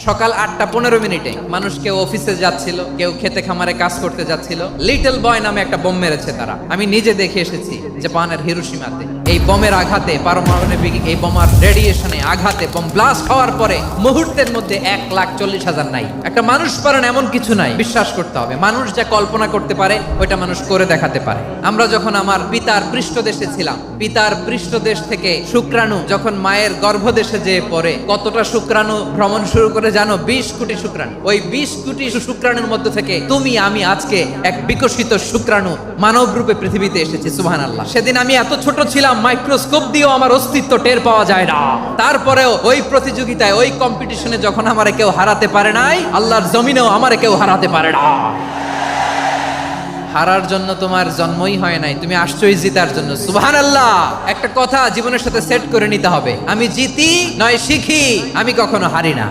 সকাল 8:15 মানুষ কেউ অফিসে যাচ্ছিল, কেউ খেতে খামারে কাজ করতে যাচ্ছিল। লিটল বয় নামে একটা বোম মেরেছে তারা। আমি নিজে দেখে এসেছি জাপানের হিরোশিমাতে। এই বোমের আঘাতে, পারমাণবিক এই বোমার রেডিয়েশনে আঘাতে, বোম ব্লাস্ট হওয়ার পরে মুহূর্তের মধ্যে 1,40,000 নাই। একটা মানুষ পারেন এমন কিছু নাই। বিশ্বাস করতে হবে, মানুষ যা কল্পনা করতে পারে ওইটা মানুষ করে দেখাতে পারে। আমরা যখন আমার পিতার পৃষ্ঠদেশে ছিলাম, পিতার পৃষ্ঠদেশ থেকে শুক্রাণু যখন মায়ের গর্ভদেশে যেয়ে পড়ে, কতটা শুক্রাণু ভ্রমণ শুরু করে জানো? 20 কোটি শুক্রাণু। ওই 20 কোটি শুক্রাণুর মধ্য থেকে তুমি আমি আজকে এক বিকশিত শুক্রাণু মানব রূপে পৃথিবীতে এসেছি। সুবহানাল্লাহ। সেদিন আমি এত ছোট ছিলাম, মাইক্রোস্কোপ দিয়েও আমার অস্তিত্ব টের পাওয়া যায় না। তারপরেও ওই প্রতিযোগিতায়, ওই কম্পিটিশনে যখন আমারে কেউ হারাতে পারে নাই, আল্লাহর জমিনেও আমারে কেউ হারাতে পারে না। হারার জন্য তোমার জন্মই হয় নাই, তুমি আসছোই জিতার জন্য। সুবহানাল্লাহ। একটা কথা জীবনের সাথে সেট করে নিতে হবে, আমি জিতি নয় শিখি, আমি কখনো হারি না।